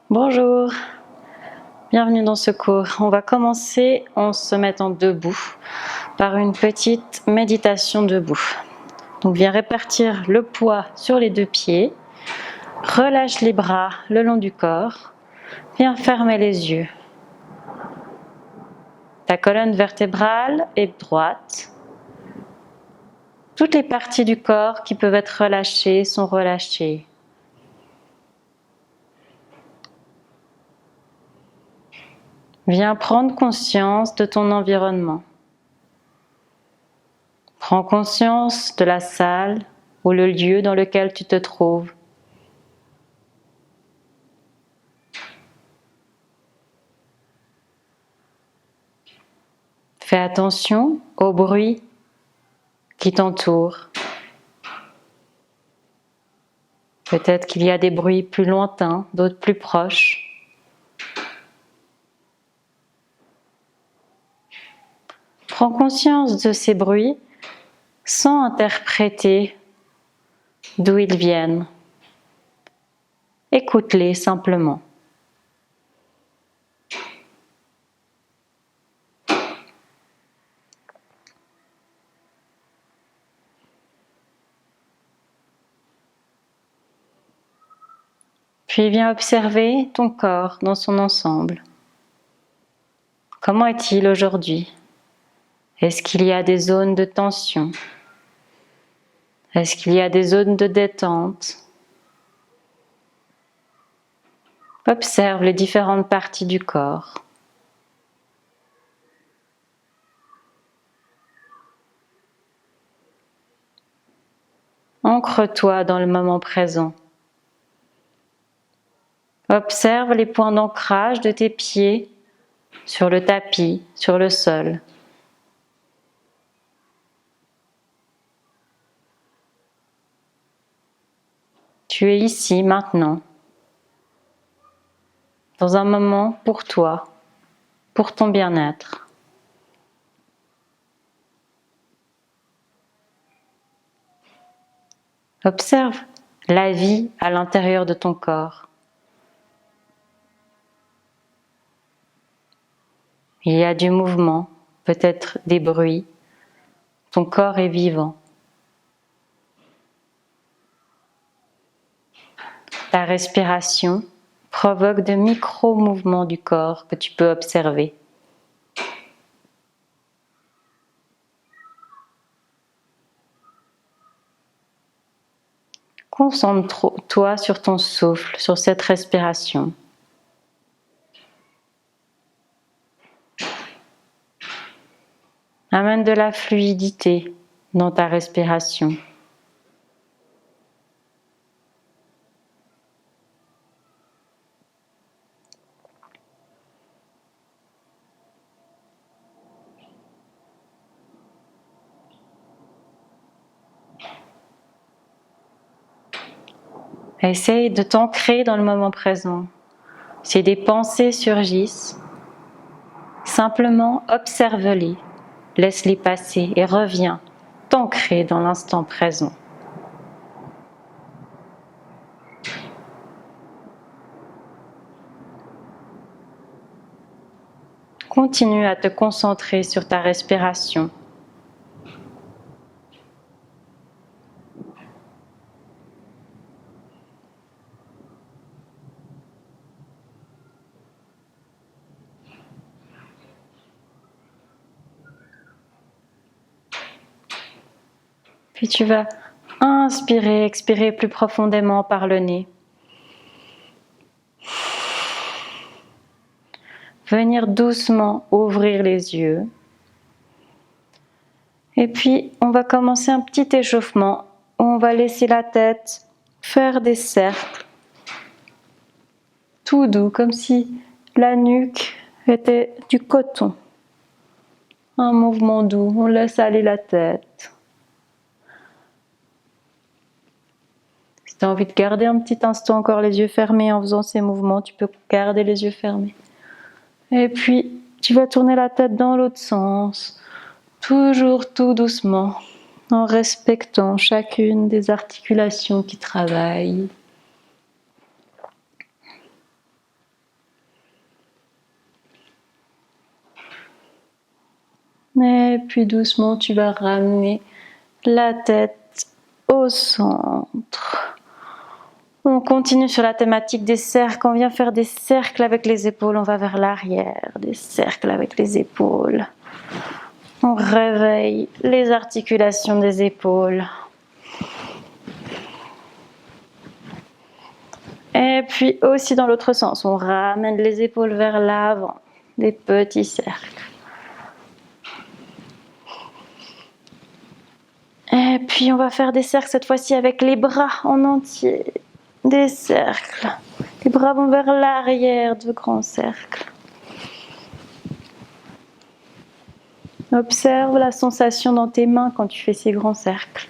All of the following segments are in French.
Bonjour, bienvenue dans ce cours. On va commencer en se mettant debout par une petite méditation debout. Donc viens répartir le poids sur les deux pieds, relâche les bras le long du corps, viens fermer les yeux. Ta colonne vertébrale est droite. Toutes les parties du corps qui peuvent être relâchées sont relâchées. Viens prendre conscience de ton environnement. Prends conscience de la salle ou le lieu dans lequel tu te trouves. Fais attention aux bruits qui t'entourent. Peut-être qu'il y a des bruits plus lointains, d'autres plus proches. Prends conscience de ces bruits sans interpréter d'où ils viennent. Écoute-les simplement. Puis viens observer ton corps dans son ensemble. Comment est-il aujourd'hui? Est-ce qu'il y a des zones de tension? Est-ce qu'il y a des zones de détente? Observe les différentes parties du corps. Ancre-toi dans le moment présent. Observe les points d'ancrage de tes pieds sur le tapis, sur le sol. Tu es ici, maintenant, dans un moment pour toi, pour ton bien-être. Observe la vie à l'intérieur de ton corps. Il y a du mouvement, peut-être des bruits. Ton corps est vivant. Ta respiration provoque de micro-mouvements du corps que tu peux observer. Concentre-toi sur ton souffle, sur cette respiration. Amène de la fluidité dans ta respiration. Essaye de t'ancrer dans le moment présent. Si des pensées surgissent, simplement observe-les, laisse-les passer et reviens t'ancrer dans l'instant présent. Continue à te concentrer sur ta respiration. Puis tu vas inspirer, expirer plus profondément par le nez. Venir doucement ouvrir les yeux. Et puis, on va commencer un petit échauffement où on va laisser la tête faire des cercles. Tout doux, comme si la nuque était du coton. Un mouvement doux, on laisse aller la tête. Si tu as envie de garder un petit instant encore les yeux fermés en faisant ces mouvements, tu peux garder les yeux fermés. Et puis, tu vas tourner la tête dans l'autre sens, toujours tout doucement, en respectant chacune des articulations qui travaillent. Et puis doucement, tu vas ramener la tête au centre. On continue sur la thématique des cercles. On vient faire des cercles avec les épaules. On va vers l'arrière. Des cercles avec les épaules. On réveille les articulations des épaules. Et puis aussi dans l'autre sens, on ramène les épaules vers l'avant. Des petits cercles. Et puis on va faire des cercles cette fois-ci avec les bras en entier. Des cercles. Les bras vont vers l'arrière de grands cercles. Observe la sensation dans tes mains quand tu fais ces grands cercles.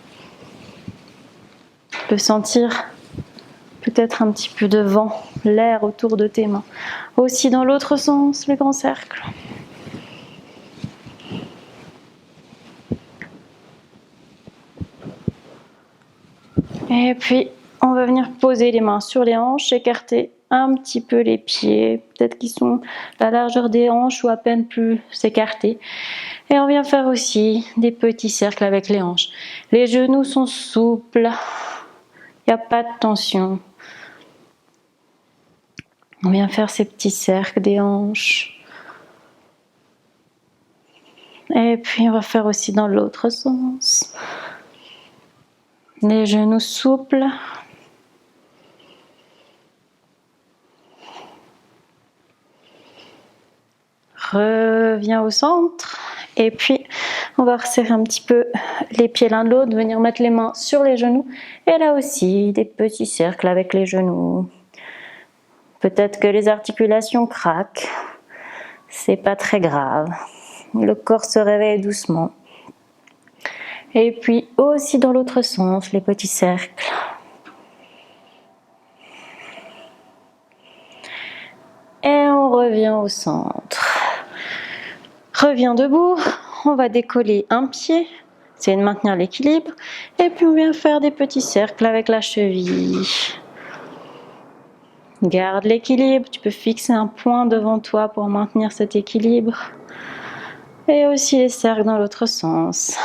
Tu peux sentir peut-être un petit peu de vent, l'air autour de tes mains. Aussi dans l'autre sens, les grands cercles. Et puis, on va venir poser les mains sur les hanches, écarter un petit peu les pieds, peut-être qu'ils sont la largeur des hanches ou à peine plus écartés. Et on vient faire aussi des petits cercles avec les hanches. Les genoux sont souples, il n'y a pas de tension. On vient faire ces petits cercles des hanches. Et puis on va faire aussi dans l'autre sens. Les genoux souples. Reviens au centre. Et puis, on va resserrer un petit peu les pieds l'un de l'autre, venir mettre les mains sur les genoux. Et là aussi, des petits cercles avec les genoux. Peut-être que les articulations craquent. C'est pas très grave. Le corps se réveille doucement. Et puis aussi dans l'autre sens, les petits cercles. Et on revient au centre. Reviens debout, on va décoller un pied, c'est de maintenir l'équilibre. Et puis on vient faire des petits cercles avec la cheville. Garde l'équilibre, tu peux fixer un point devant toi pour maintenir cet équilibre. Et aussi les cercles dans l'autre sens.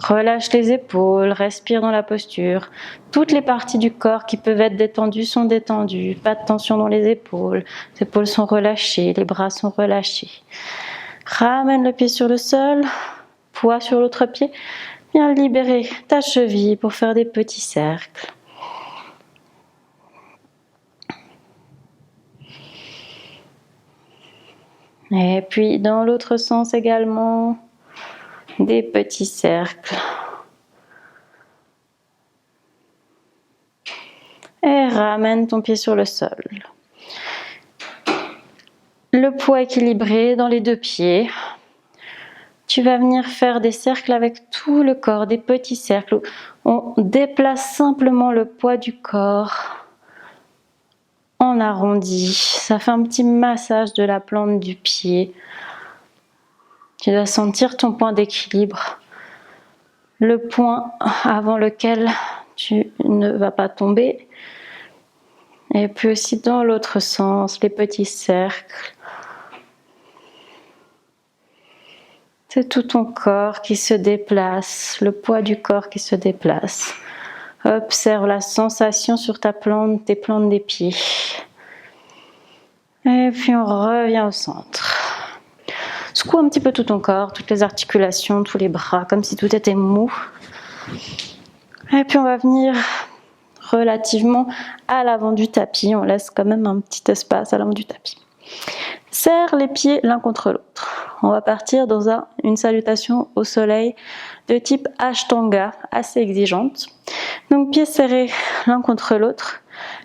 Relâche les épaules, respire dans la posture. Toutes les parties du corps qui peuvent être détendues sont détendues. Pas de tension dans les épaules. Les épaules sont relâchées, les bras sont relâchés. Ramène le pied sur le sol, poids sur l'autre pied. Viens libérer ta cheville pour faire des petits cercles. Et puis dans l'autre sens également, des petits cercles. Et ramène ton pied sur le sol. Le poids équilibré dans les deux pieds. Tu vas venir faire des cercles avec tout le corps, des petits cercles. On déplace simplement le poids du corps en arrondi. Ça fait un petit massage de la plante du pied. Tu dois sentir ton point d'équilibre. Le point avant lequel tu ne vas pas tomber. Et puis aussi dans l'autre sens, les petits cercles. C'est tout ton corps qui se déplace, le poids du corps qui se déplace. Observe la sensation sur ta plante, tes plantes des pieds. Et puis on revient au centre. Secoue un petit peu tout ton corps, toutes les articulations, tous les bras, comme si tout était mou. Et puis on va venir relativement à l'avant du tapis. On laisse quand même un petit espace à l'avant du tapis. Serre les pieds l'un contre l'autre. On va partir dans une salutation au soleil de type Ashtanga, assez exigeante. Donc pieds serrés l'un contre l'autre,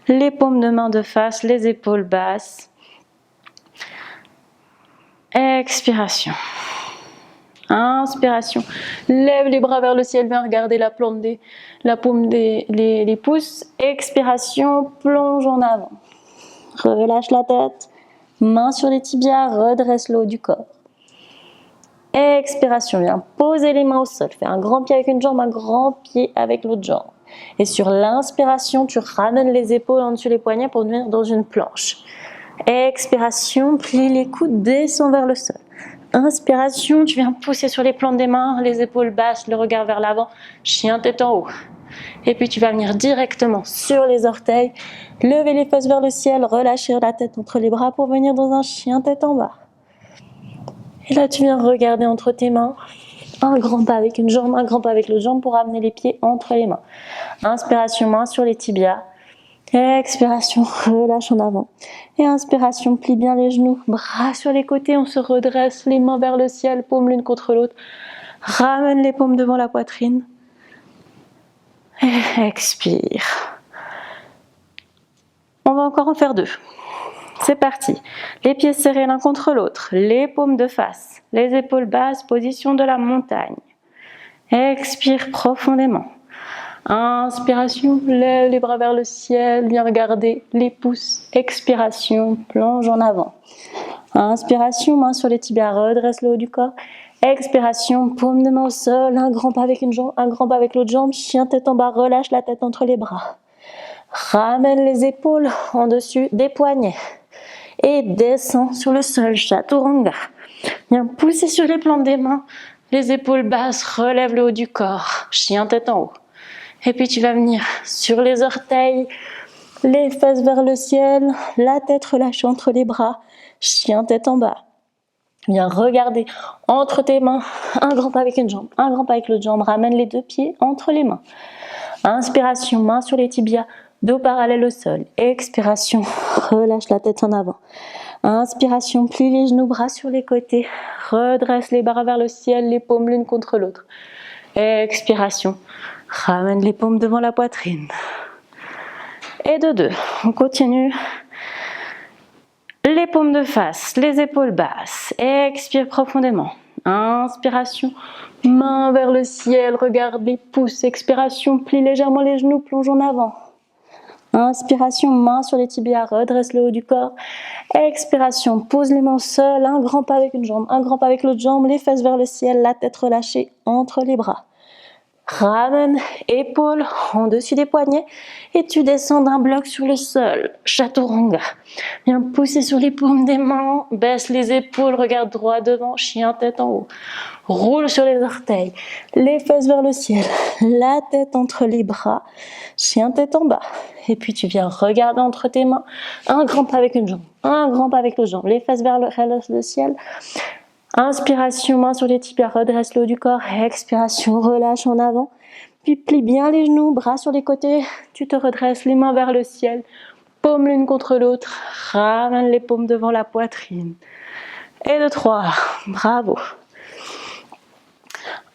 les paumes de main de face, les épaules basses. Expiration. Inspiration. Lève les bras vers le ciel, viens regarder la paume des pouces. Expiration, plonge en avant. Relâche la tête. Main sur les tibias, redresse le haut du corps. Expiration, viens poser les mains au sol. Fais un grand pied avec une jambe, un grand pied avec l'autre jambe. Et sur l'inspiration, tu ramènes les épaules en dessus les poignets pour venir dans une planche. Expiration, plie les coudes, descends vers le sol. Inspiration, tu viens pousser sur les plantes des mains, les épaules basses, le regard vers l'avant, chien tête en haut. Et puis tu vas venir directement sur les orteils, lever les fesses vers le ciel, relâcher la tête entre les bras pour venir dans un chien tête en bas. Et là tu viens regarder entre tes mains, un grand pas avec une jambe, un grand pas avec l'autre jambe pour amener les pieds entre les mains. Inspiration, main sur les tibias. Expiration, relâche en avant. Et inspiration, plie bien les genoux, bras sur les côtés, on se redresse, les mains vers le ciel, paumes l'une contre l'autre. Ramène les paumes devant la poitrine. Et expire. On va encore en faire 2. C'est parti. Les pieds serrés l'un contre l'autre, les paumes de face, les épaules basses, position de la montagne. Expire profondément. Inspiration, lève les bras vers le ciel, viens regarder les pouces. Expiration, plonge en avant. Inspiration, main sur les tibias, redresse le haut du corps. Expiration, paume de main au sol, un grand pas avec une jambe, un grand pas avec l'autre jambe, chien tête en bas, relâche la tête entre les bras. Ramène les épaules en dessus des poignets et descends sur le sol, chaturanga. Viens pousser sur les plantes des mains, les épaules basses, relève le haut du corps, chien tête en haut. Et puis tu vas venir sur les orteils, les fesses vers le ciel, la tête relâchée entre les bras, chien tête en bas. Viens regarder entre tes mains, un grand pas avec une jambe, un grand pas avec l'autre jambe, ramène les 2 pieds entre les mains. Inspiration, main sur les tibias, dos parallèle au sol. Expiration, relâche la tête en avant. Inspiration, plie les genoux, bras sur les côtés, redresse les bras vers le ciel, les paumes l'une contre l'autre. Expiration, ramène les paumes devant la poitrine. Et de 2, on continue. Les paumes de face, les épaules basses. Expire profondément. Inspiration, main vers le ciel, regarde les pouces. Expiration, plie légèrement les genoux, plonge en avant. Inspiration, main sur les tibias, redresse le haut du corps. Expiration, pose les mains au sol, un grand pas avec une jambe, un grand pas avec l'autre jambe, les fesses vers le ciel, la tête relâchée entre les bras. Ramène épaules en dessus des poignets et tu descends d'un bloc sur le sol, chaturanga. Viens pousser sur les paumes des mains, baisse les épaules, regarde droit devant, chien tête en haut. Roule sur les orteils, les fesses vers le ciel, la tête entre les bras, chien tête en bas. Et puis tu viens regarder entre tes mains, un grand pas avec une jambe, un grand pas avec l'autre jambe, les fesses vers le ciel. Inspiration, main sur les tibias, redresse le haut du corps. Expiration, relâche en avant. Puis plie bien les genoux, bras sur les côtés. Tu te redresses, les mains vers le ciel. Paumes l'une contre l'autre. Ramène les paumes devant la poitrine. Et de 3. Bravo.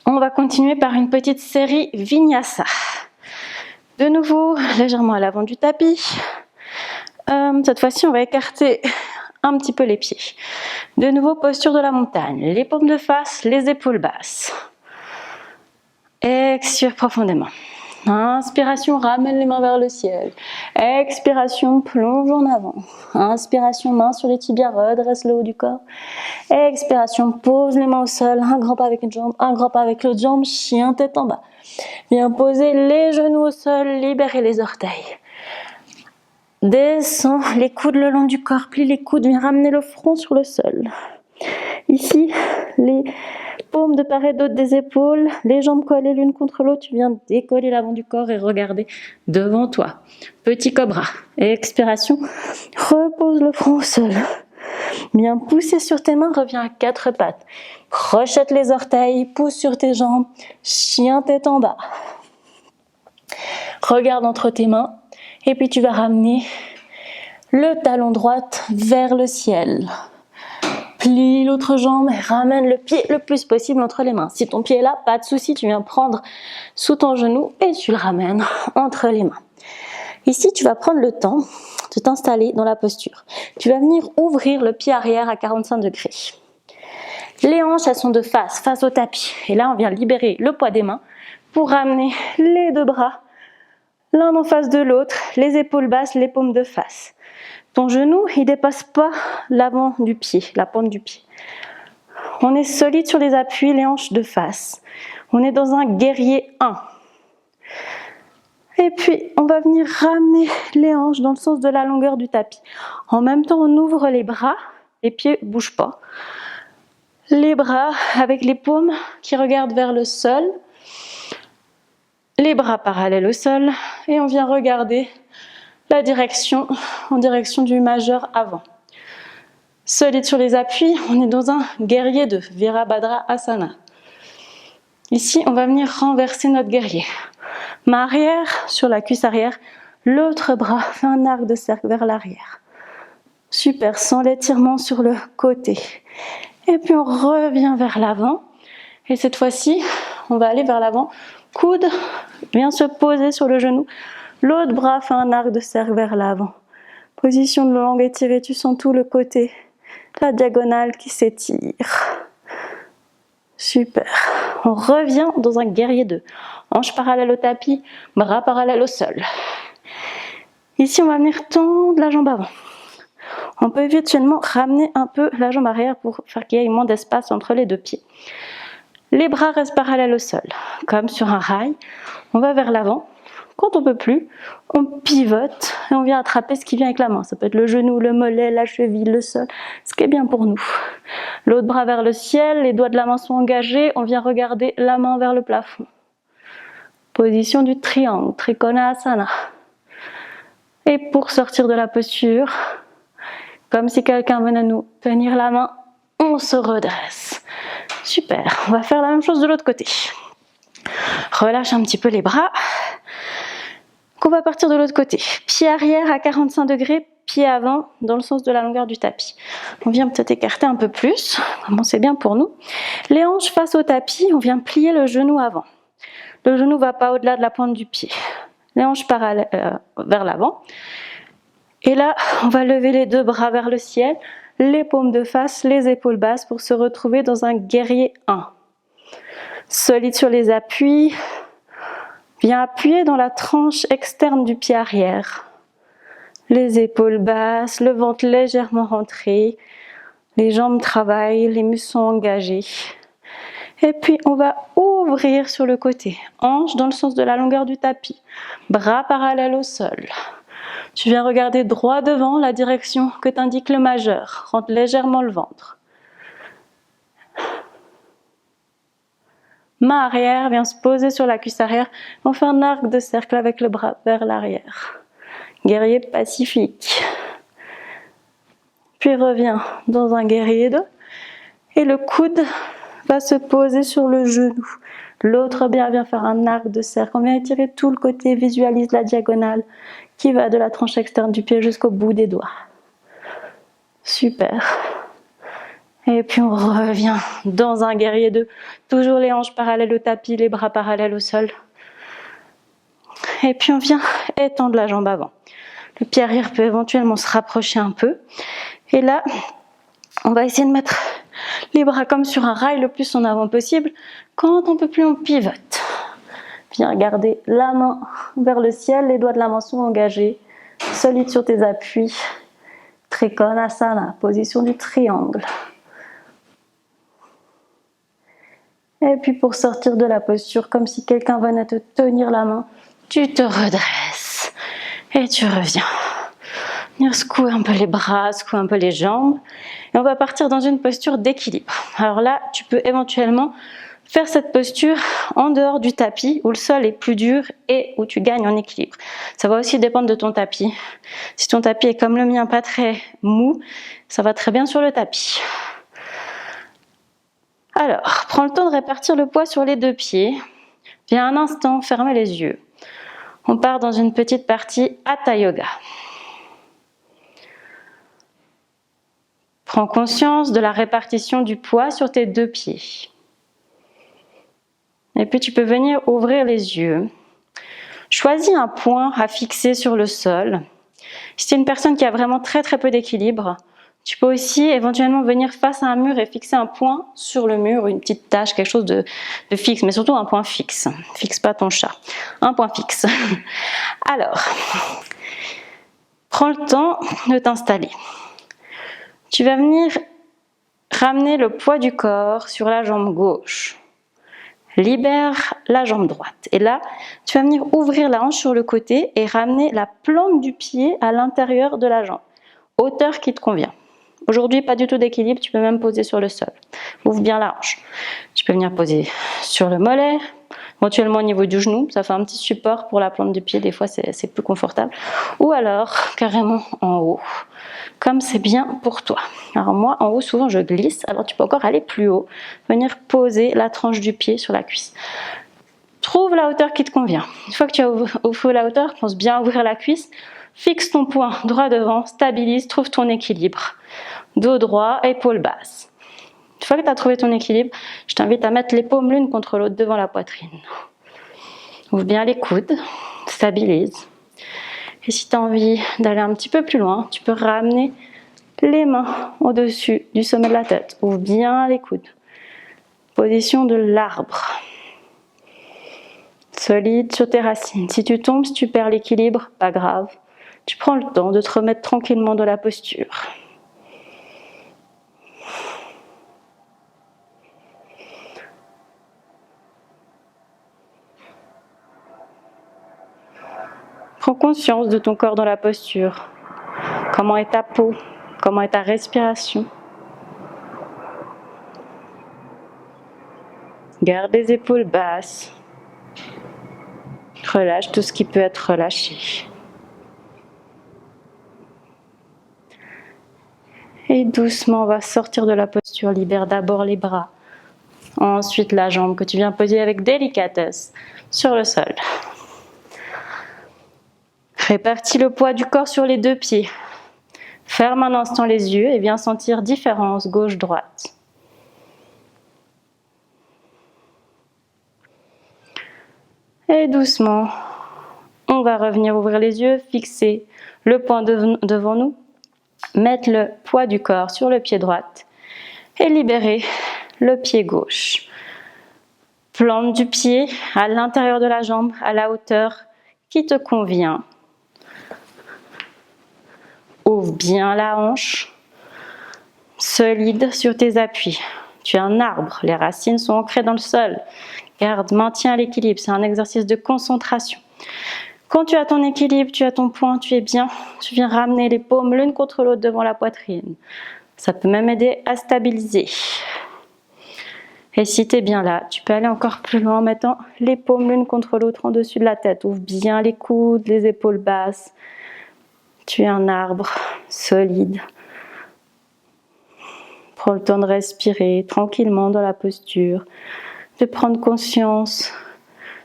On va continuer par une petite série Vinyasa. De nouveau, légèrement à l'avant du tapis. Cette fois-ci, on va écarter un petit peu les pieds. De nouveau, posture de la montagne. Les paumes de face, les épaules basses. Expire profondément. Inspiration, ramène les mains vers le ciel. Expiration, plonge en avant. Inspiration, main sur les tibias, redresse le haut du corps. Expiration, pose les mains au sol. Un grand pas avec une jambe, un grand pas avec l'autre jambe. Chien tête en bas. Viens poser les genoux au sol, libérer les orteils. Descends les coudes le long du corps, plie les coudes, viens ramener le front sur le sol. Ici, les paumes de part et d'autre des épaules, les jambes collées l'une contre l'autre, tu viens décoller l'avant du corps et regarder devant toi. Petit cobra. Expiration, repose le front au sol. Viens pousser sur tes mains, reviens à 4 pattes. Crochette les orteils, pousse sur tes jambes, chien tête en bas. Regarde entre tes mains. Et puis tu vas ramener le talon droit vers le ciel. Plie l'autre jambe et ramène le pied le plus possible entre les mains. Si ton pied est là, pas de souci, tu viens prendre sous ton genou et tu le ramènes entre les mains. Ici, tu vas prendre le temps de t'installer dans la posture. Tu vas venir ouvrir le pied arrière à 45 degrés. Les hanches, elles sont de face au tapis. Et là, on vient libérer le poids des mains pour ramener les 2 bras l'un en face de l'autre, les épaules basses, les paumes de face. Ton genou, il dépasse pas l'avant du pied, la pointe du pied. On est solide sur les appuis, les hanches de face. On est dans un guerrier 1. Et puis, on va venir ramener les hanches dans le sens de la longueur du tapis. En même temps, on ouvre les bras, les pieds ne bougent pas. Les bras avec les paumes qui regardent vers le sol. Les bras parallèles au sol. Et on vient regarder la direction en direction du majeur avant. Solide sur les appuis, on est dans un guerrier 2, Virabhadra Asana. Ici, on va venir renverser notre guerrier. Main arrière sur la cuisse arrière, l'autre bras fait un arc de cercle vers l'arrière. Super, sans l'étirement sur le côté. Et puis on revient vers l'avant. Et cette fois-ci, on va aller vers l'avant. Coude vient se poser sur le genou. L'autre bras fait un arc de cercle vers l'avant. Position de langue étirée, tu sens tout le côté. La diagonale qui s'étire. Super. On revient dans un guerrier 2. Hanches parallèles au tapis, bras parallèles au sol. Ici, on va venir tendre la jambe avant. On peut éventuellement ramener un peu la jambe arrière pour faire qu'il y ait moins d'espace entre les deux pieds. Les bras restent parallèles au sol. Comme sur un rail, on va vers l'avant. Quand on ne peut plus, on pivote et on vient attraper ce qui vient avec la main. Ça peut être le genou, le mollet, la cheville, le sol, ce qui est bien pour nous. L'autre bras vers le ciel, les doigts de la main sont engagés, on vient regarder la main vers le plafond. Position du triangle, Trikonasana. Et pour sortir de la posture, comme si quelqu'un venait nous tenir la main, on se redresse. Super, on va faire la même chose de l'autre côté. Relâche un petit peu les bras. On va partir de l'autre côté. Pied arrière à 45 degrés, pied avant dans le sens de la longueur du tapis. On vient peut-être écarter un peu plus, comme c'est bien pour nous. Les hanches face au tapis, on vient plier le genou avant. Le genou ne va pas au-delà de la pointe du pied. Les hanches parallèles vers l'avant. Et là, on va lever les deux bras vers le ciel, les paumes de face, les épaules basses pour se retrouver dans un guerrier 1. Solide sur les appuis. Viens appuyer dans la tranche externe du pied arrière. Les épaules basses, le ventre légèrement rentré. Les jambes travaillent, les muscles sont engagés. Et puis on va ouvrir sur le côté. Hanches dans le sens de la longueur du tapis. Bras parallèles au sol. Tu viens regarder droit devant la direction que t'indique le majeur. Rentre légèrement le ventre. Main arrière vient se poser sur la cuisse arrière. On fait un arc de cercle avec le bras vers l'arrière. Guerrier pacifique. Puis reviens dans un guerrier 2. Et le coude va se poser sur le genou. L'autre bras vient faire un arc de cercle. On vient étirer tout le côté, visualise la diagonale qui va de la tranche externe du pied jusqu'au bout des doigts. Super. Et puis on revient dans un guerrier 2. Toujours les hanches parallèles au tapis, les bras parallèles au sol. Et puis on vient étendre la jambe avant. Le pied arrière peut éventuellement se rapprocher un peu. Et là, on va essayer de mettre les bras comme sur un rail le plus en avant possible. Quand on ne peut plus, on pivote. Viens garder la main vers le ciel, les doigts de la main sont engagés. Solide sur tes appuis. Trikonasana, position du triangle. Et puis pour sortir de la posture, comme si quelqu'un venait te tenir la main, tu te redresses et tu reviens. Venir secouer un peu les bras, secouer un peu les jambes. Et on va partir dans une posture d'équilibre. Alors là, tu peux éventuellement faire cette posture en dehors du tapis, où le sol est plus dur et où tu gagnes en équilibre. Ça va aussi dépendre de ton tapis. Si ton tapis est comme le mien, pas très mou, ça va très bien sur le tapis. Alors, prends le temps de répartir le poids sur les deux pieds. Viens un instant fermer les yeux. On part dans une petite partie Hatha Yoga. Prends conscience de la répartition du poids sur tes deux pieds. Et puis tu peux venir ouvrir les yeux. Choisis un point à fixer sur le sol. Si tu es une personne qui a vraiment très peu d'équilibre, tu peux aussi éventuellement venir face à un mur et fixer un point sur le mur, une petite tâche, quelque chose de fixe, mais surtout un point fixe. Fixe pas ton chat, un point fixe. Alors, prends le temps de t'installer. Tu vas venir ramener le poids du corps sur la jambe gauche. Libère la jambe droite. Et là, tu vas venir ouvrir la hanche sur le côté et ramener la plante du pied à l'intérieur de la jambe. Hauteur qui te convient. Aujourd'hui, pas du tout d'équilibre, tu peux même poser sur le sol. Ouvre bien la hanche. Tu peux venir poser sur le mollet, éventuellement au niveau du genou, ça fait un petit support pour la plante du pied, des fois c'est plus confortable. Ou alors carrément en haut, comme c'est bien pour toi. Alors moi, en haut, souvent je glisse, alors tu peux encore aller plus haut, venir poser la tranche du pied sur la cuisse. Trouve la hauteur qui te convient. Une fois que tu as ouvert la hauteur, pense bien à ouvrir la cuisse, fixe ton poing droit devant, stabilise, trouve ton équilibre. Dos droit, épaules basses. Une fois que tu as trouvé ton équilibre, je t'invite à mettre les paumes l'une contre l'autre devant la poitrine. Ouvre bien les coudes, stabilise. Et si tu as envie d'aller un petit peu plus loin, tu peux ramener les mains au-dessus du sommet de la tête. Ouvre bien les coudes. Position de l'arbre. Solide sur tes racines. Si tu tombes, si tu perds l'équilibre, pas grave. Tu prends le temps de te remettre tranquillement dans la posture. Prends conscience de ton corps dans la posture. Comment est ta peau? Comment est ta respiration? Garde les épaules basses. Relâche tout ce qui peut être relâché. Et doucement, on va sortir de la posture. Libère d'abord les bras. Ensuite, la jambe que tu viens poser avec délicatesse sur le sol. Répartis le poids du corps sur les deux pieds. Ferme un instant les yeux et viens sentir différence gauche-droite. Et doucement, on va revenir ouvrir les yeux, fixer le poing devant nous, mettre le poids du corps sur le pied droit et libérer le pied gauche. Plante du pied à l'intérieur de la jambe, à la hauteur qui te convient. Ouvre bien la hanche, solide sur tes appuis. Tu es un arbre, les racines sont ancrées dans le sol. Garde, maintiens l'équilibre, c'est un exercice de concentration. Quand tu as ton équilibre, tu as ton point, tu es bien, tu viens ramener les paumes l'une contre l'autre devant la poitrine. Ça peut même aider à stabiliser. Et si tu es bien là, tu peux aller encore plus loin en mettant les paumes l'une contre l'autre en dessus de la tête. Ouvre bien les coudes, les épaules basses. Tu es un arbre solide. Prends le temps de respirer tranquillement dans la posture, de prendre conscience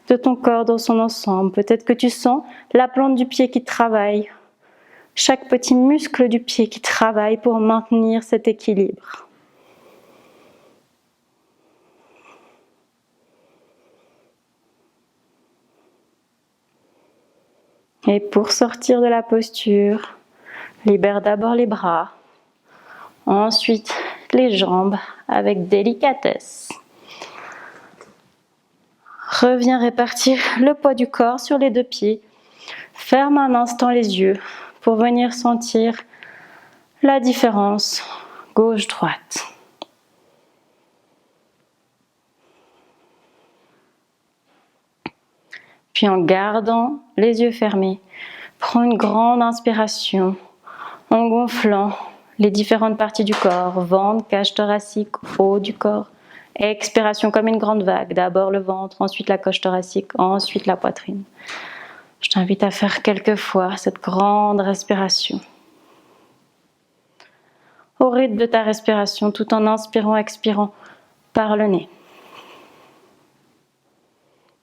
de ton corps dans son ensemble. Peut-être que tu sens la plante du pied qui travaille, chaque petit muscle du pied qui travaille pour maintenir cet équilibre. Et pour sortir de la posture, libère d'abord les bras, ensuite les jambes avec délicatesse. Reviens répartir le poids du corps sur les deux pieds. Ferme un instant les yeux pour venir sentir la différence gauche-droite. Puis en gardant les yeux fermés, prends une grande inspiration en gonflant les différentes parties du corps, ventre, cage thoracique, haut du corps. Expiration comme une grande vague, d'abord le ventre, ensuite la cage thoracique, ensuite la poitrine. Je t'invite à faire quelques fois cette grande respiration. Au rythme de ta respiration, tout en inspirant, expirant par le nez.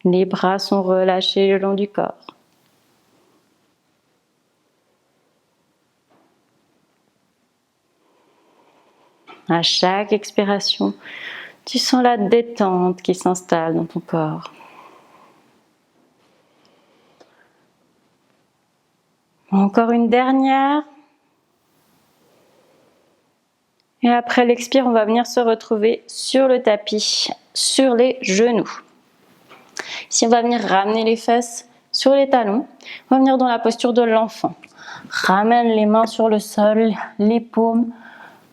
Les bras sont relâchés le long du corps. À chaque expiration, tu sens la détente qui s'installe dans ton corps. Encore une dernière. Et après l'expire, on va venir se retrouver sur le tapis, sur les genoux. Ici, on va venir ramener les fesses sur les talons. On va venir dans la posture de l'enfant. Ramène les mains sur le sol, les paumes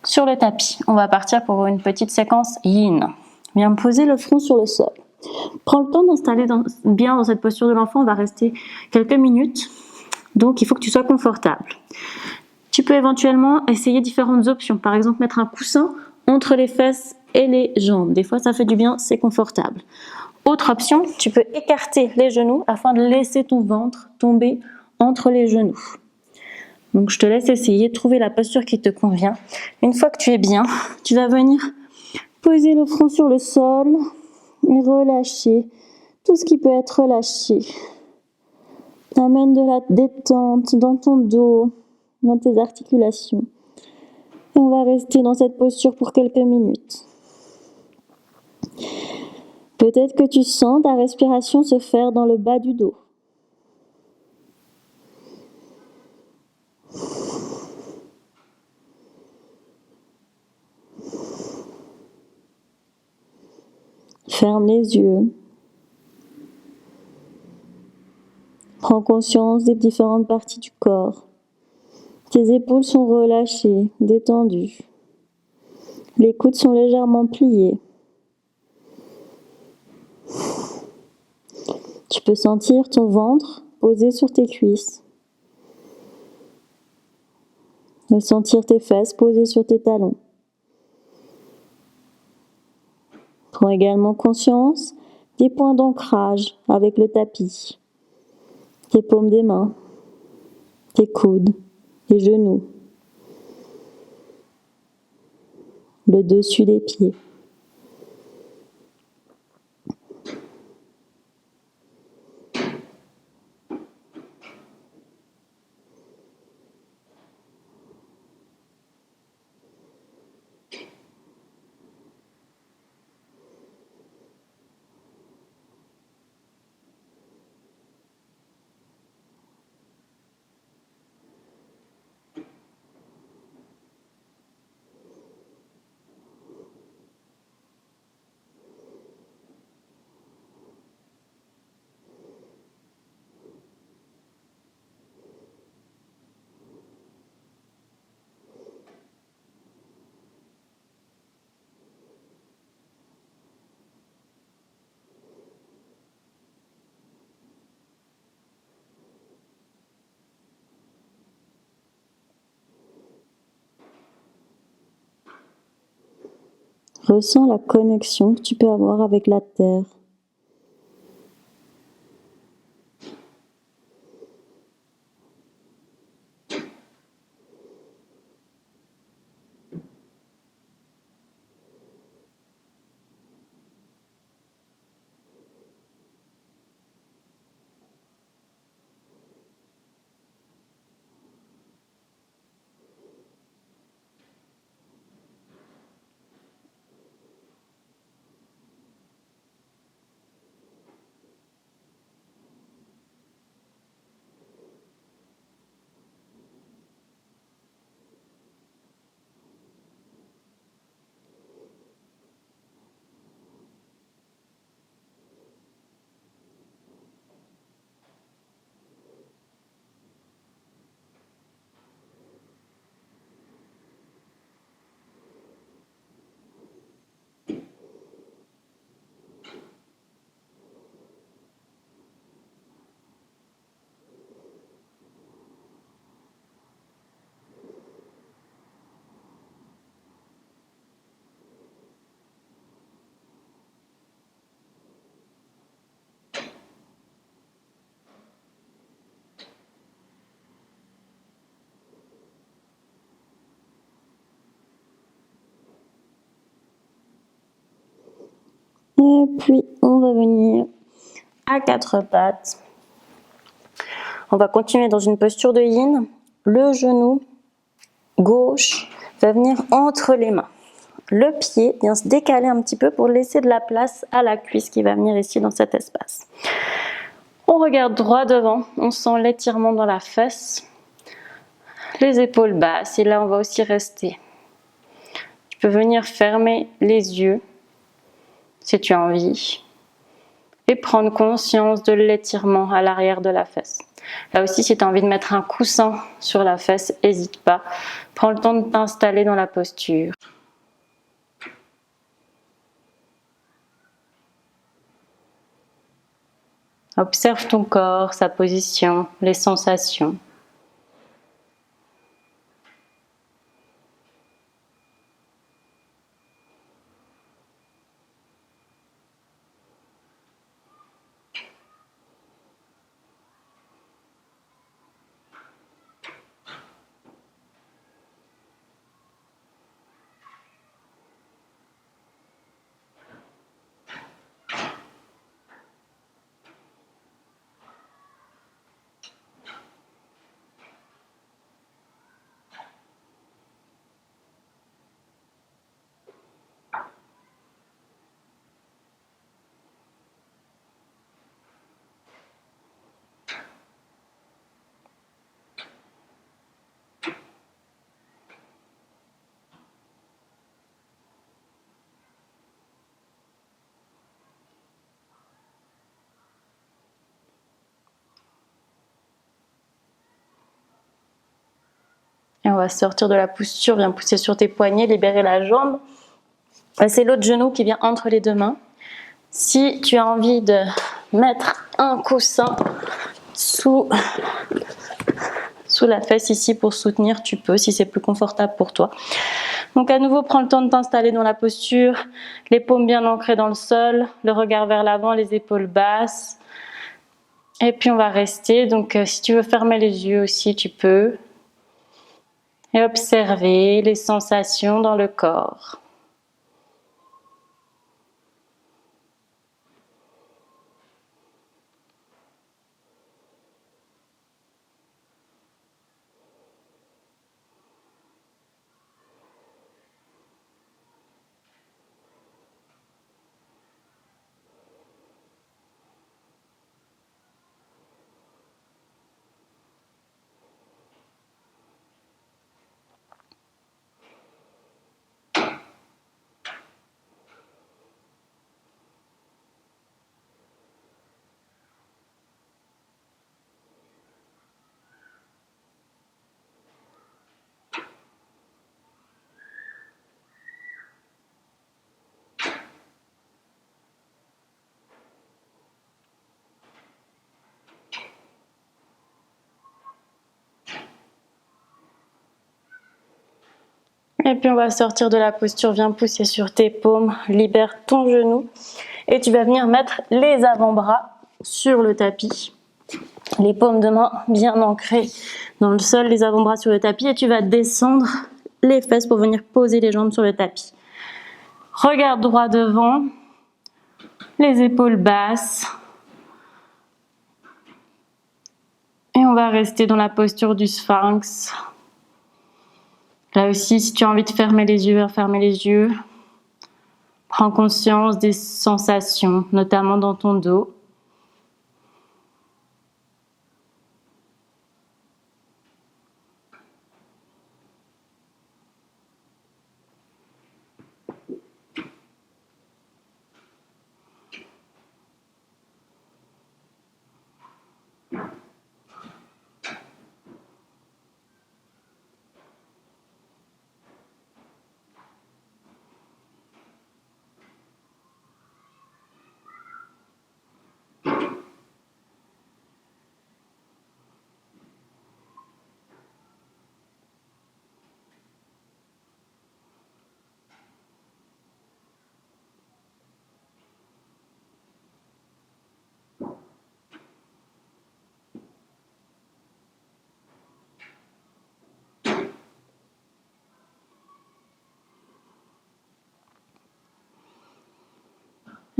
sur le tapis. On va partir pour une petite séquence yin. Viens poser le front sur le sol. Prends le temps d'installer bien dans cette posture de l'enfant. On va rester quelques minutes. Donc, il faut que tu sois confortable. Tu peux éventuellement essayer différentes options. Par exemple, mettre un coussin entre les fesses et les jambes. Des fois, ça fait du bien, c'est confortable. Autre option, tu peux écarter les genoux afin de laisser ton ventre tomber entre les genoux. Donc, je te laisse essayer de trouver la posture qui te convient. Une fois que tu es bien, tu vas venir poser le front sur le sol et relâcher tout ce qui peut être relâché. Amène de la détente dans ton dos, dans tes articulations. Et on va rester dans cette posture pour quelques minutes. Peut-être que tu sens ta respiration se faire dans le bas du dos. Ferme les yeux. Prends conscience des différentes parties du corps. Tes épaules sont relâchées, détendues. Les coudes sont légèrement pliés. Tu peux sentir ton ventre posé sur tes cuisses. Ressentir tes fesses posées sur tes talons. Prends également conscience des points d'ancrage avec le tapis. Tes paumes des mains, tes coudes, les genoux, le dessus des pieds. Ressens la connexion que tu peux avoir avec la terre. Et puis, on va venir à quatre pattes. On va continuer dans une posture de yin. Le genou gauche va venir entre les mains. Le pied vient se décaler un petit peu pour laisser de la place à la cuisse qui va venir ici dans cet espace. On regarde droit devant, on sent l'étirement dans la fesse, les épaules basses et là on va aussi rester. Tu peux venir fermer les yeux si tu as envie et prendre conscience de l'étirement à l'arrière de la fesse. Là aussi, si tu as envie de mettre un coussin sur la fesse, n'hésite pas. Prends le temps de t'installer dans la posture. Observe ton corps, sa position, les sensations. va sortir de la posture, viens pousser sur tes poignets, libérer la jambe. C'est l'autre genou qui vient entre les deux mains. Si tu as envie de mettre un coussin sous la fesse ici pour soutenir, tu peux si c'est plus confortable pour toi. Donc à nouveau, prends le temps de t'installer dans la posture, les paumes bien ancrées dans le sol, le regard vers l'avant, les épaules basses. Et puis on va rester, donc si tu veux fermer les yeux aussi, tu peux. Et observer les sensations dans le corps. Et puis on va sortir de la posture, viens pousser sur tes paumes, libère ton genou. Et tu vas venir mettre les avant-bras sur le tapis. Les paumes de main bien ancrées dans le sol, les avant-bras sur le tapis. Et tu vas descendre les fesses pour venir poser les jambes sur le tapis. Regarde droit devant, les épaules basses. Et on va rester dans la posture du sphinx. Là aussi, si tu as envie de fermer les yeux, fermer les yeux. Prends conscience des sensations, notamment dans ton dos.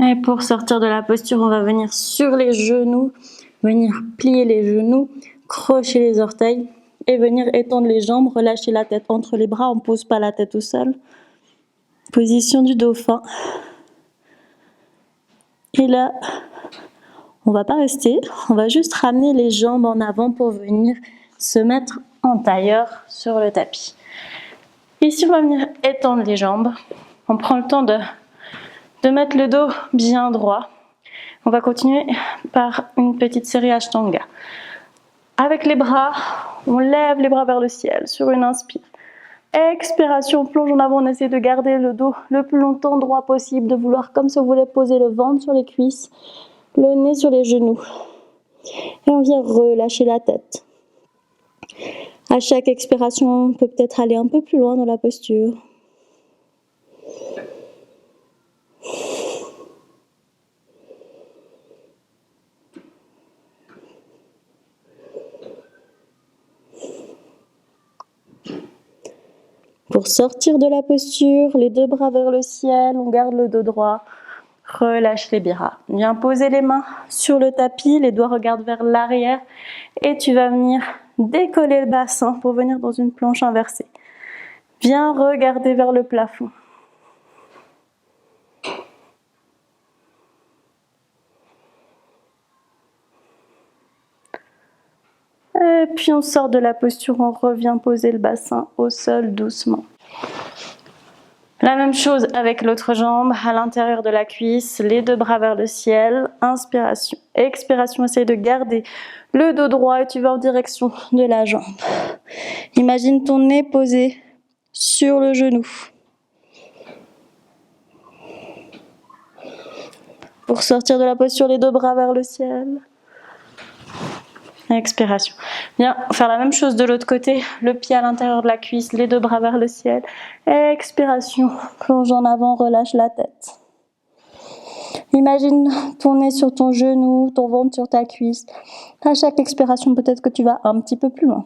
Et pour sortir de la posture, on va venir sur les genoux, venir plier les genoux, crocher les orteils et venir étendre les jambes, relâcher la tête entre les bras, on ne pose pas la tête au sol. Position du dauphin. Et là, on va pas rester, on va juste ramener les jambes en avant pour venir se mettre en tailleur sur le tapis. Ici, on va venir étendre les jambes. On prend le temps de mettre le dos bien droit. On va continuer par une petite série Ashtanga. Avec les bras, on lève les bras vers le ciel sur une inspire. Expiration, plonge en avant, on essaie de garder le dos le plus longtemps droit possible, de vouloir comme si on voulait poser le ventre sur les cuisses, le nez sur les genoux. Et on vient relâcher la tête. À chaque expiration, on peut peut-être aller un peu plus loin dans la posture. Pour sortir de la posture, les deux bras vers le ciel, on garde le dos droit, relâche les bras. Viens poser les mains sur le tapis, les doigts regardent vers l'arrière et tu vas venir décoller le bassin pour venir dans une planche inversée. Viens regarder vers le plafond. Et puis on sort de la posture, on revient poser le bassin au sol doucement. La même chose avec l'autre jambe, à l'intérieur de la cuisse, les deux bras vers le ciel. Inspiration, expiration, essaye de garder le dos droit et tu vas en direction de la jambe. Imagine ton nez posé sur le genou. Pour sortir de la posture, les deux bras vers le ciel. Expiration. Bien, faire la même chose de l'autre côté, le pied à l'intérieur de la cuisse, les deux bras vers le ciel. Expiration, plonge en avant, relâche la tête. Imagine ton nez sur ton genou, ton ventre sur ta cuisse. À chaque expiration, peut-être que tu vas un petit peu plus loin.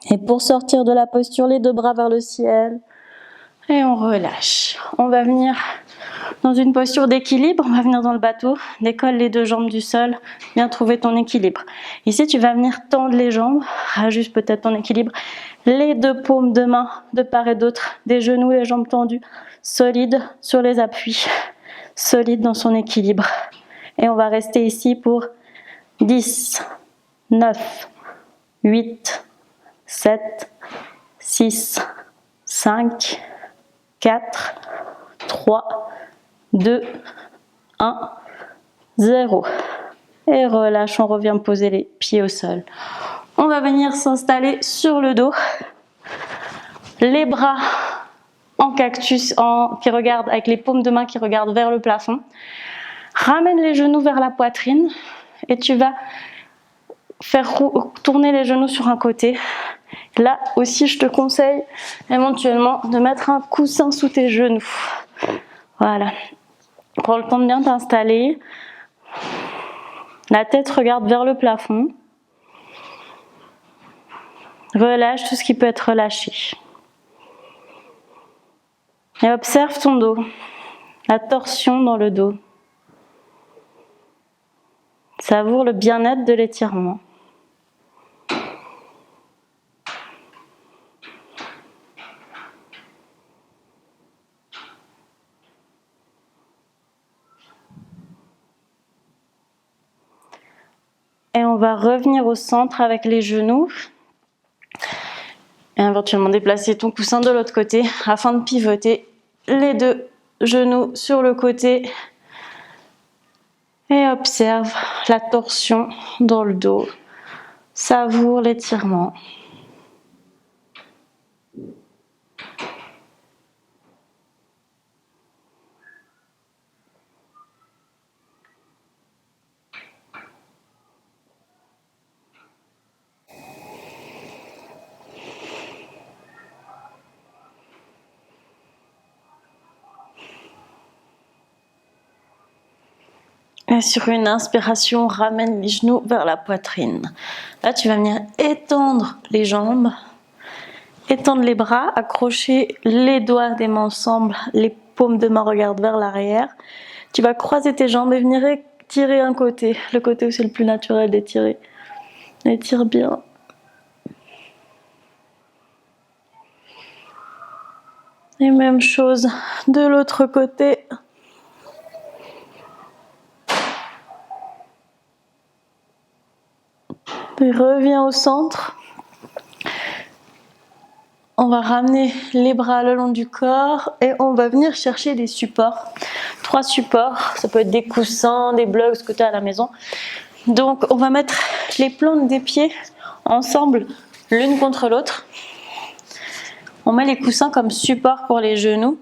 Et pour sortir de la posture, les deux bras vers le ciel. Et on relâche. On va venir dans une posture d'équilibre. On va venir dans le bateau. Décolle les deux jambes du sol. Viens trouver ton équilibre. Ici, tu vas venir tendre les jambes. Ajuste peut-être ton équilibre. Les deux paumes de main de part et d'autre. Des genoux, les jambes tendues. Solide sur les appuis. Solide dans son équilibre. Et on va rester ici pour 10, 9, 8, 7, 6, 5, 4, 3, 2, 1, 0. Et relâche, on revient poser les pieds au sol. On va venir s'installer sur le dos. Les bras en cactus, qui regardent avec les paumes de main qui regardent vers le plafond. Ramène les genoux vers la poitrine et tu vas faire tourner les genoux sur un côté. Là aussi, je te conseille éventuellement de mettre un coussin sous tes genoux. Voilà. Prends le temps de bien t'installer. La tête regarde vers le plafond. Relâche tout ce qui peut être relâché. Et observe ton dos. La torsion dans le dos. Savoure le bien-être de l'étirement. Et on va revenir au centre avec les genoux. Et éventuellement déplacer ton coussin de l'autre côté afin de pivoter les deux genoux sur le côté. Et observe la torsion dans le dos. Savoure l'étirement. Et sur une inspiration, ramène les genoux vers la poitrine. Là, tu vas venir étendre les jambes, étendre les bras, accrocher les doigts des mains ensemble, les paumes de main regardent vers l'arrière. Tu vas croiser tes jambes et venir étirer un côté, le côté où c'est le plus naturel d'étirer. Étire bien. Et même chose de l'autre côté. Et reviens au centre. On va ramener les bras le long du corps et on va venir chercher des supports. 3 supports, ça peut être des coussins, des blocs, ce que tu as à la maison. Donc on va mettre les plantes des pieds ensemble, l'une contre l'autre. On met les coussins comme support pour les genoux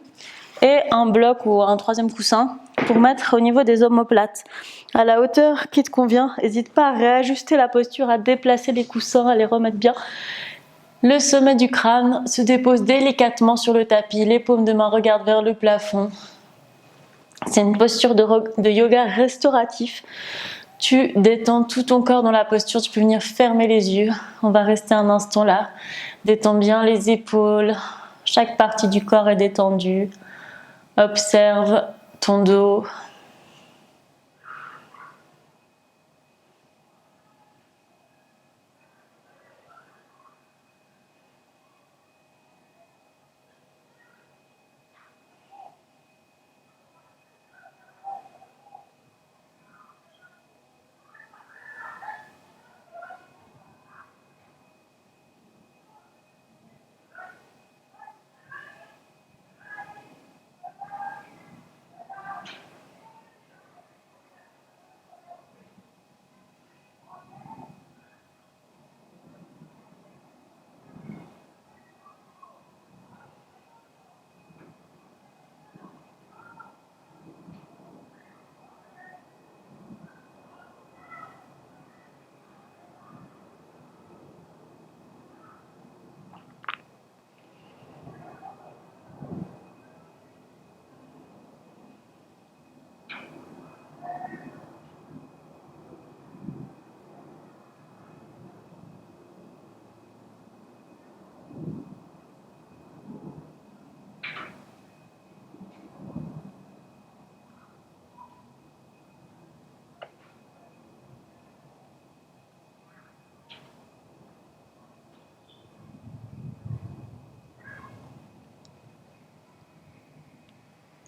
et un bloc ou un 3e coussin pour mettre au niveau des omoplates. À la hauteur qui te convient, n'hésite pas à réajuster la posture, à déplacer les coussins, à les remettre bien. Le sommet du crâne se dépose délicatement sur le tapis, les paumes de main regardent vers le plafond. C'est une posture de yoga restauratif. Tu détends tout ton corps dans la posture, tu peux venir fermer les yeux. On va rester un instant là. Détends bien les épaules, chaque partie du corps est détendue. Observe ton dos.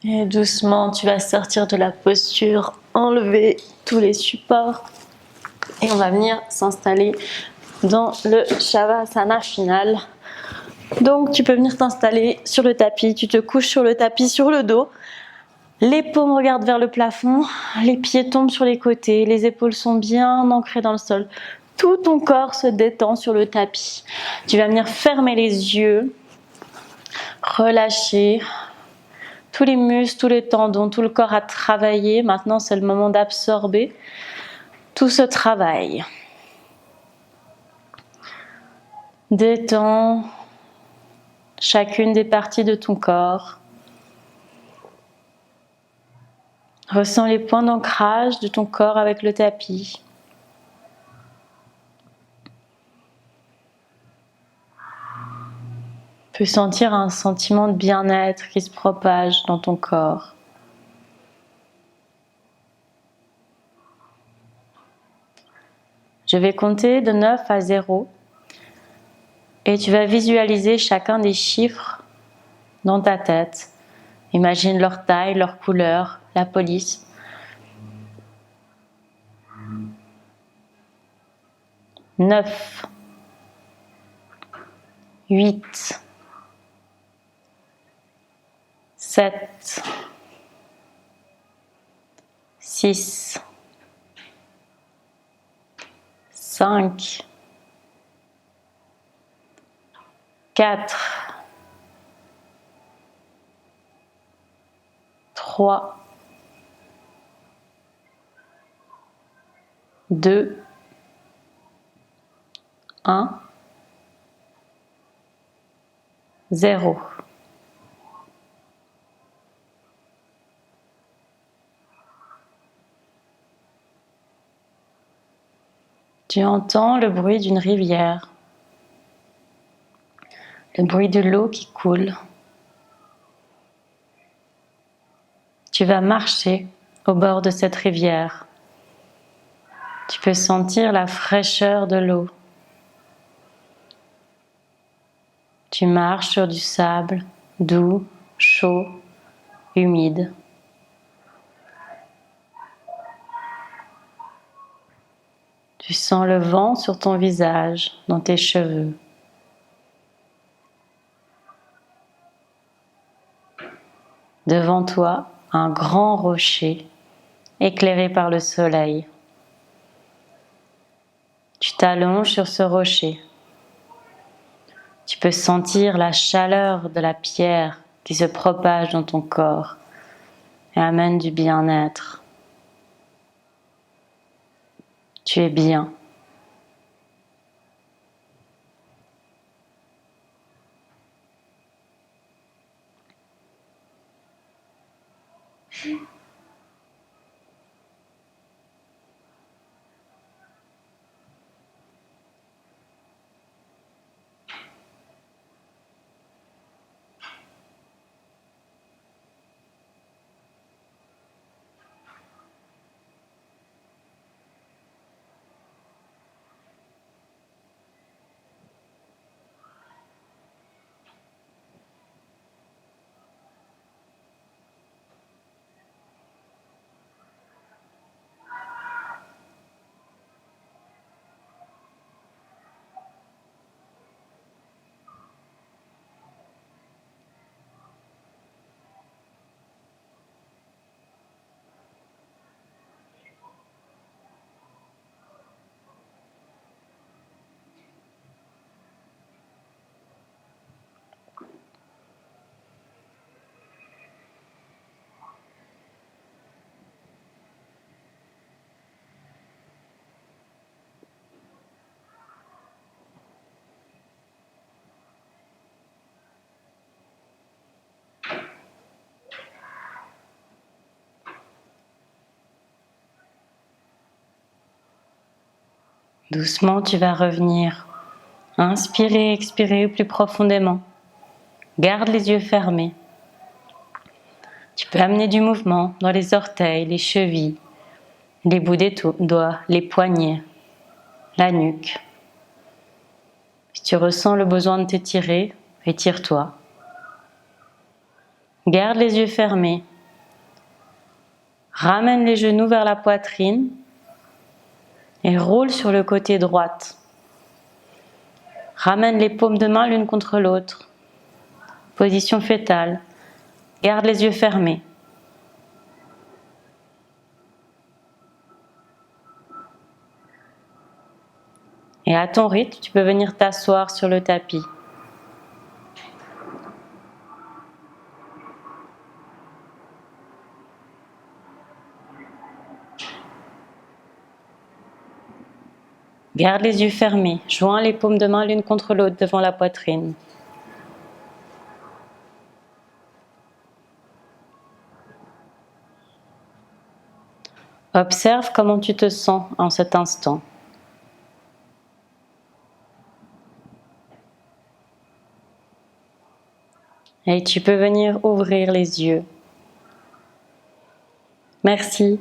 Et doucement, tu vas sortir de la posture, enlever tous les supports. Et on va venir s'installer dans le Shavasana final. Donc tu peux venir t'installer sur le tapis, tu te couches sur le tapis sur le dos. Les paumes regardent vers le plafond, les pieds tombent sur les côtés, les épaules sont bien ancrées dans le sol. Tout ton corps se détend sur le tapis. Tu vas venir fermer les yeux, relâcher tous les muscles, tous les tendons, tout le corps a travaillé. Maintenant, c'est le moment d'absorber tout ce travail. Détends chacune des parties de ton corps. Ressens les points d'ancrage de ton corps avec le tapis. Tu peux sentir un sentiment de bien-être qui se propage dans ton corps. Je vais compter de 9 à 0 et tu vas visualiser chacun des chiffres dans ta tête. Imagine leur taille, leur couleur, la police. 9, 8, 7, 6, 5, 4, 3, 2, 1, 0. Tu entends le bruit d'une rivière, le bruit de l'eau qui coule. Tu vas marcher au bord de cette rivière. Tu peux sentir la fraîcheur de l'eau. Tu marches sur du sable doux, chaud, humide. Tu sens le vent sur ton visage, dans tes cheveux. Devant toi, un grand rocher éclairé par le soleil. Tu t'allonges sur ce rocher. Tu peux sentir la chaleur de la pierre qui se propage dans ton corps et amène du bien-être. Tu es bien. Doucement, tu vas revenir. Inspirez, expirez plus profondément. Garde les yeux fermés. Tu peux amener du mouvement dans les orteils, les chevilles, les bouts des doigts, les poignets, la nuque. Si tu ressens le besoin de t'étirer, étire-toi. Garde les yeux fermés Ramène les genoux vers la poitrine et roule sur le côté droit. Ramène les paumes de main l'une contre l'autre. Position fœtale. Garde les yeux fermés. Et à ton rythme, tu peux venir t'asseoir sur le tapis. Garde les yeux fermés, joins les paumes de main l'une contre l'autre devant la poitrine. Observe comment tu te sens en cet instant. Et tu peux venir ouvrir les yeux. Merci.